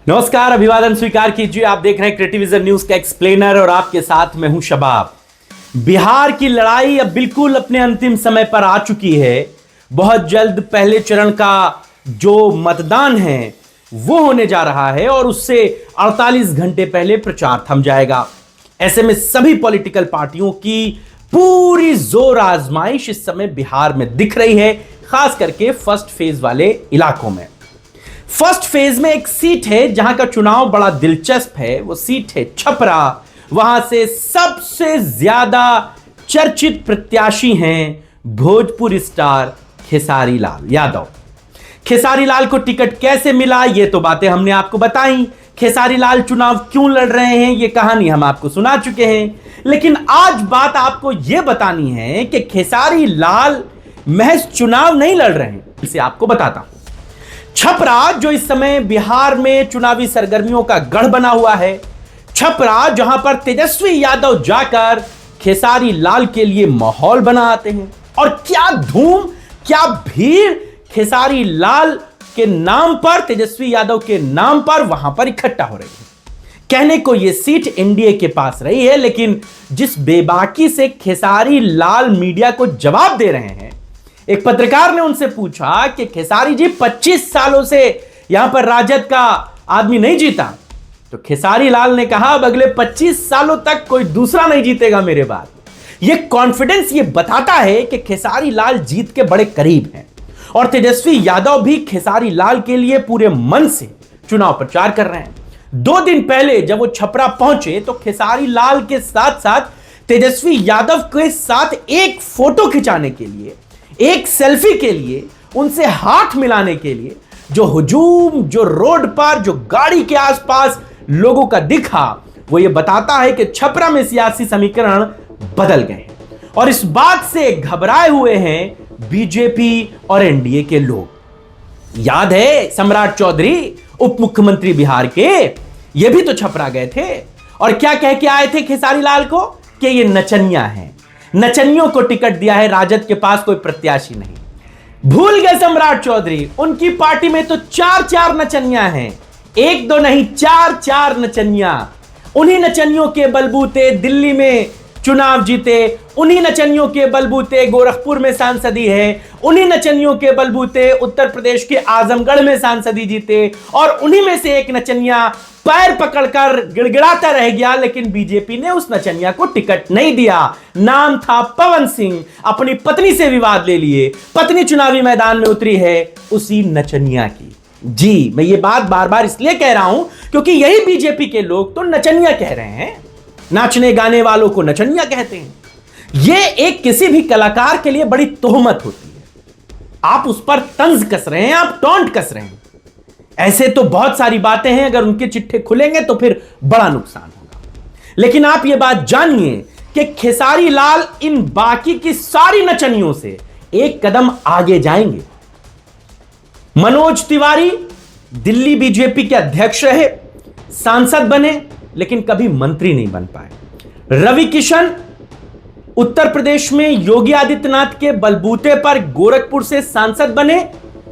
नमस्कार, अभिवादन स्वीकार कीजिए। आप देख रहे हैं क्रिएटिविजन न्यूज का एक्सप्लेनर और आपके साथ मैं हूं शबाब। बिहार की लड़ाई अब बिल्कुल अपने अंतिम समय पर आ चुकी है। बहुत जल्द पहले चरण का जो मतदान है वो होने जा रहा है और उससे 48 घंटे पहले प्रचार थम जाएगा। ऐसे में सभी पॉलिटिकल पार्टियों की पूरी जोर आजमाइश इस समय बिहार में दिख रही है, खास करके फर्स्ट फेज वाले इलाकों में। फर्स्ट फेज में एक सीट है जहां का चुनाव बड़ा दिलचस्प है। वो सीट है छपरा। वहां से सबसे ज्यादा चर्चित प्रत्याशी हैं भोजपुर स्टार खेसारी लाल यादव। खेसारी लाल को टिकट कैसे मिला, ये तो बातें हमने आपको बताई। खेसारी लाल चुनाव क्यों लड़ रहे हैं, ये कहानी हम आपको सुना चुके हैं। लेकिन आज बात आपको यह बतानी है कि खेसारी लाल महज चुनाव नहीं लड़ रहे हैं। इसे आपको बताता हूं। छपरा, जो इस समय बिहार में चुनावी सरगर्मियों का गढ़ बना हुआ है, छपरा जहां पर तेजस्वी यादव जाकर खेसारी लाल के लिए माहौल बना आते हैं और क्या धूम, क्या भीड़ खेसारी लाल के नाम पर, तेजस्वी यादव के नाम पर वहां पर इकट्ठा हो रही है। कहने को यह सीट एनडीए के पास रही है, लेकिन जिस बेबाकी से खेसारी लाल मीडिया को जवाब दे रहे हैं, एक पत्रकार ने उनसे पूछा कि खेसारी जी 25 सालों से यहां पर राजद का आदमी नहीं जीता, तो खेसारी लाल ने कहा अब अगले 25 सालों तक कोई दूसरा नहीं जीतेगा मेरे बाद। यह कॉन्फिडेंस ये बताता है कि खेसारी लाल जीत के बड़े करीब हैं और तेजस्वी यादव भी खेसारी लाल के लिए पूरे मन से चुनाव प्रचार कर रहे हैं। 2 दिन पहले जब वो छपरा पहुंचे तो खेसारी लाल के साथ साथ तेजस्वी यादव के साथ एक फोटो खिंचाने के लिए, एक सेल्फी के लिए, उनसे हाथ मिलाने के लिए जो हुजूम, जो रोड पर, जो गाड़ी के आसपास लोगों का दिखा, वो ये बताता है कि छपरा में सियासी समीकरण बदल गए हैं और इस बात से घबराए हुए हैं बीजेपी और एनडीए के लोग। याद है सम्राट चौधरी, उप मुख्यमंत्री बिहार के, ये भी तो छपरा गए थे और क्या कह के आए थे खेसारी लाल को कि ये नचनिया है, नचनियों को टिकट दिया है, राजद के पास कोई प्रत्याशी नहीं। भूल गए सम्राट चौधरी, उनकी पार्टी में तो 4 नचनिया हैं, 1-2 नहीं, 4 नचनिया। उन्हीं नचनियों के बलबूते दिल्ली में चुनाव जीते, उन्हीं नचनियों के बलबूते गोरखपुर में सांसदी है, उन्हीं नचनियों के बलबूते उत्तर प्रदेश के आजमगढ़ में सांसदी जीते और उन्हीं में से एक नचनिया पैर पकड़कर गिड़गिड़ाता रह गया, लेकिन बीजेपी ने उस नचनिया को टिकट नहीं दिया। नाम था पवन सिंह। अपनी पत्नी से विवाद ले लिए, पत्नी चुनावी मैदान में उतरी है उसी नचनिया की। जी, मैं ये बात बार बार इसलिए कह रहा हूं क्योंकि यही बीजेपी के लोग तो नचनिया कह रहे हैं। नाचने गाने वालों को नचनिया कहते हैं। यह एक किसी भी कलाकार के लिए बड़ी तोहमत होती है। आप उस पर तंज कस रहे हैं, आप टॉन्ट कस रहे हैं। ऐसे तो बहुत सारी बातें हैं, अगर उनके चिट्ठे खुलेंगे तो फिर बड़ा नुकसान होगा। लेकिन आप यह बात जानिए कि खेसारी लाल इन बाकी की सारी नचनियों से एक कदम आगे जाएंगे। मनोज तिवारी दिल्ली बीजेपी के अध्यक्ष रहे, सांसद बने, लेकिन कभी मंत्री नहीं बन पाए। रवि किशन उत्तर प्रदेश में योगी आदित्यनाथ के बलबूते पर गोरखपुर से सांसद बने,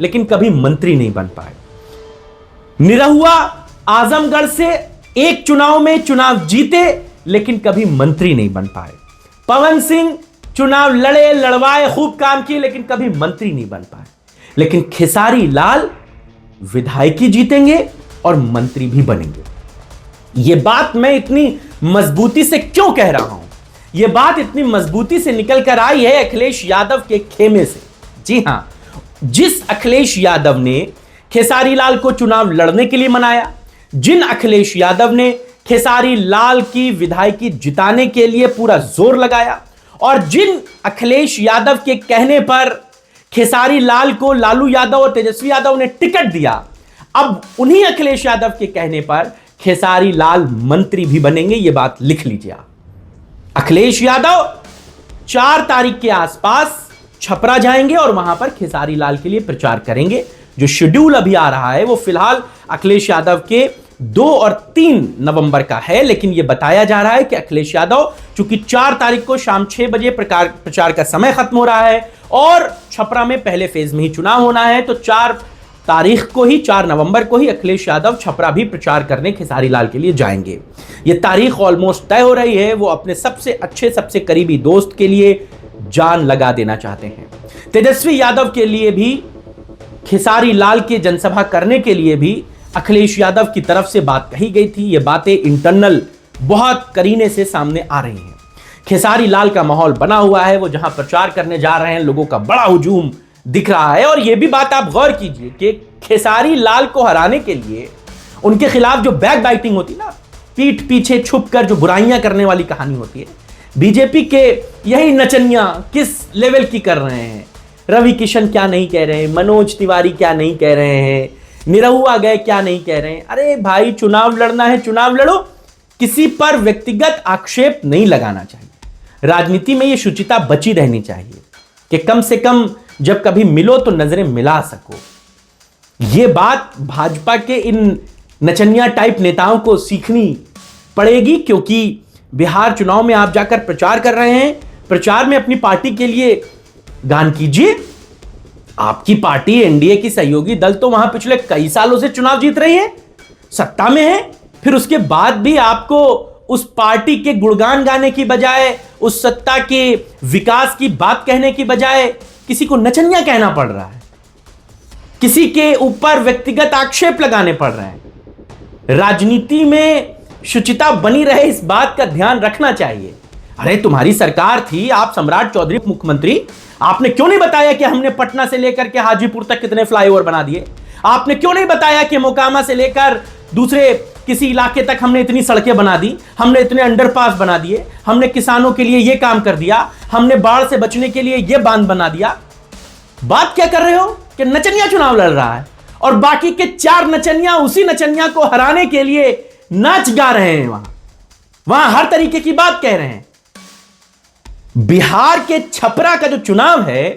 लेकिन कभी मंत्री नहीं बन पाए। निरहुआ आजमगढ़ से एक चुनाव में चुनाव जीते, लेकिन कभी मंत्री नहीं बन पाए। पवन सिंह चुनाव लड़े, लड़वाए, खूब काम किए, लेकिन कभी मंत्री नहीं बन पाए। लेकिन खेसारी लाल विधायकी जीतेंगे और मंत्री भी बनेंगे। यह बात मैं इतनी मजबूती से क्यों कह रहा हूं? यह बात इतनी मजबूती से निकल कर आई है अखिलेश यादव के खेमे से। जी हां, जिस अखिलेश यादव ने खेसारी लाल को चुनाव लड़ने के लिए मनाया, जिन अखिलेश यादव ने खेसारी लाल की विधायकी जिताने के लिए पूरा जोर लगाया और जिन अखिलेश यादव के कहने पर खेसारी लाल को लालू यादव और तेजस्वी यादव ने टिकट दिया, अब उन्हीं अखिलेश यादव के कहने पर खेसारी लाल मंत्री भी बनेंगे। यह बात लिख लीजिए आप। अखिलेश यादव 4 तारीख के आसपास छपरा जाएंगे और वहां पर खेसारी लाल के लिए प्रचार करेंगे। जो शेड्यूल अभी आ रहा है वो फिलहाल अखिलेश यादव के 2 और 3 नवंबर का है, लेकिन यह बताया जा रहा है कि अखिलेश यादव चूंकि 4 तारीख को शाम 6 बजे प्रचार का समय खत्म हो रहा है और छपरा में पहले फेज में ही चुनाव होना है, तो 4 तारीख को ही 4 नवंबर को ही अखिलेश यादव छपरा भी प्रचार करने खेसारी लाल के लिए जाएंगे। ये तारीख ऑलमोस्ट तय हो रही है। वो अपने सबसे अच्छे सबसे करीबी दोस्त के लिए जान लगा देना चाहते हैं। तेजस्वी यादव के लिए भी, खेसारी लाल के जनसभा करने के लिए भी अखिलेश यादव की तरफ से बात कही गई थी। ये बातें इंटरनल बहुत करीने से सामने आ रही हैं। खेसारी लाल का माहौल बना हुआ है। वो जहां प्रचार करने जा रहे हैं, लोगों का बड़ा हुजूम दिख रहा है। और यह भी बात आप गौर कीजिए कि खेसारी लाल को हराने के लिए उनके खिलाफ जो बैक बाइटिंग होती ना, पीठ पीछे छुप कर जो बुराइयां करने वाली कहानी होती है, बीजेपी के यही नचनिया किस लेवल की कर रहे हैं। रवि किशन क्या नहीं कह रहे हैं, मनोज तिवारी क्या नहीं कह रहे हैं, निरहुआ गए क्या नहीं कह रहे हैं। अरे भाई, चुनाव लड़ना है, चुनाव लड़ो। किसी पर व्यक्तिगत आक्षेप नहीं लगाना चाहिए। राजनीति में यह शुचिता बची रहनी चाहिए कि कम से कम जब कभी मिलो तो नजरें मिला सको। यह बात भाजपा के इन नचनिया टाइप नेताओं को सीखनी पड़ेगी, क्योंकि बिहार चुनाव में आप जाकर प्रचार कर रहे हैं। प्रचार में अपनी पार्टी के लिए गान कीजिए। आपकी पार्टी एनडीए की सहयोगी दल तो वहां पिछले कई सालों से चुनाव जीत रही है, सत्ता में है। फिर उसके बाद भी आपको उस पार्टी के गुणगान गाने की बजाय, उस सत्ता के विकास की बात कहने की बजाय किसी को नचनिया कहना पड़ रहा है, किसी के ऊपर व्यक्तिगत आक्षेप लगाने पड़ रहे हैं। राजनीति में शुचिता बनी रहे, इस बात का ध्यान रखना चाहिए। अरे तुम्हारी सरकार थी, आप सम्राट चौधरी मुख्यमंत्री, आपने क्यों नहीं बताया कि हमने पटना से लेकर के हाजीपुर तक कितने फ्लाईओवर बना दिए? आपने क्यों नहीं बताया कि मोकामा से लेकर दूसरे किसी इलाके तक हमने इतनी सड़कें बना दी, हमने इतने अंडरपास बना दिए, हमने किसानों के लिए यह काम कर दिया, हमने बाढ़ से बचने के लिए यह बांध बना दिया? बात क्या कर रहे हो कि नचनिया चुनाव लड़ रहा है और बाकी के 4 नचनिया उसी नचनिया को हराने के लिए नाच गा रहे हैं। वहां हर तरीके की बात कह रहे हैं। बिहार के छपरा का जो चुनाव है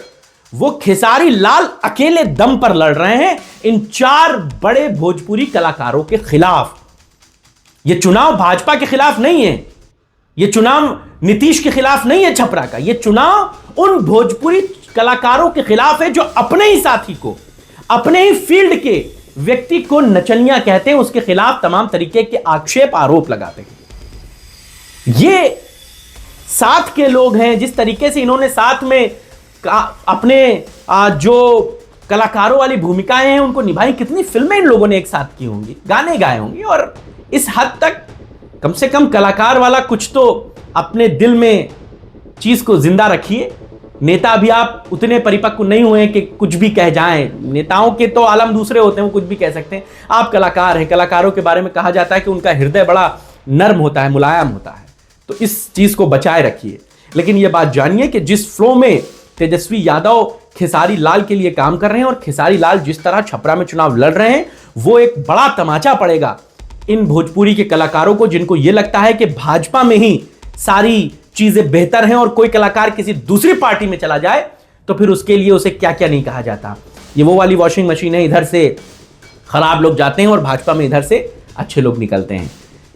वो खेसारी लाल अकेले दम पर लड़ रहे हैं इन 4 बड़े भोजपुरी कलाकारों के खिलाफ। यह चुनाव भाजपा के खिलाफ नहीं है, यह चुनाव नीतीश के खिलाफ नहीं है छपरा का। यह चुनाव उन भोजपुरी कलाकारों के खिलाफ है जो अपने ही साथी को, अपने ही फील्ड के व्यक्ति को नचनिया कहते हैं, उसके खिलाफ तमाम तरीके के आक्षेप आरोप लगाते हैं। ये साथ के लोग हैं। जिस तरीके से इन्होंने साथ में अपने जो कलाकारों वाली भूमिकाएं हैं उनको निभाई, कितनी फिल्में इन लोगों ने एक साथ की होंगी, गाने गाए होंगे। और इस हद तक कम से कम कलाकार वाला कुछ तो अपने दिल में चीज को जिंदा रखिए। नेता भी आप उतने परिपक्व नहीं हुए कि कुछ भी कह जाएं। नेताओं के तो आलम दूसरे होते हैं, वो कुछ भी कह सकते हैं। आप कलाकार हैं, कलाकारों के बारे में कहा जाता है कि उनका हृदय बड़ा नर्म होता है, मुलायम होता है। तो इस चीज को बचाए रखिए। लेकिन यह बात जानिए कि जिस फ्लो में तेजस्वी यादव खेसारी लाल के लिए काम कर रहे हैं और खेसारी लाल जिस तरह छपरा में चुनाव लड़ रहे हैं, वो एक बड़ा तमाचा पड़ेगा इन भोजपुरी के कलाकारों को, जिनको यह लगता है कि भाजपा में ही सारी चीजें बेहतर हैं और कोई कलाकार किसी दूसरी पार्टी में चला जाए तो फिर उसके लिए उसे क्या क्या नहीं कहा जाता। ये वो वाली वॉशिंग मशीन है, इधर से खराब लोग जाते हैं और भाजपा में इधर से अच्छे लोग निकलते हैं।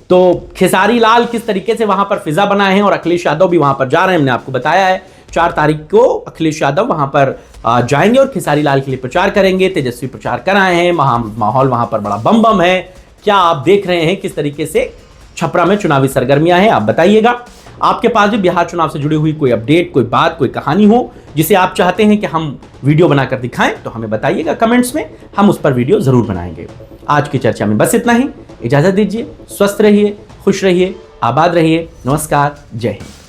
तो खेसारी लाल किस तरीके से वहां पर फिजा बनाए हैं और अखिलेश यादव भी वहां पर जा रहे हैं, हमने आपको बताया है। 4 तारीख को अखिलेश यादव वहां पर जाएंगे और खेसारी लाल के लिए प्रचार करेंगे। तेजस्वी प्रचार कर आए हैं, माहौल वहां पर बड़ा बम बम है। क्या आप देख रहे हैं किस तरीके से छपरा में चुनावी सरगर्मियां हैं? आप बताइएगा। आपके पास भी बिहार चुनाव से जुड़ी हुई कोई अपडेट, कोई बात, कोई कहानी हो जिसे आप चाहते हैं कि हम वीडियो बनाकर दिखाएं तो हमें बताइएगा कमेंट्स में, हम उस पर वीडियो जरूर बनाएंगे। आज की चर्चा में बस इतना ही। इजाजत दीजिए, स्वस्थ रहिए, खुश रहिए, आबाद रहिए। नमस्कार, जय हिंद।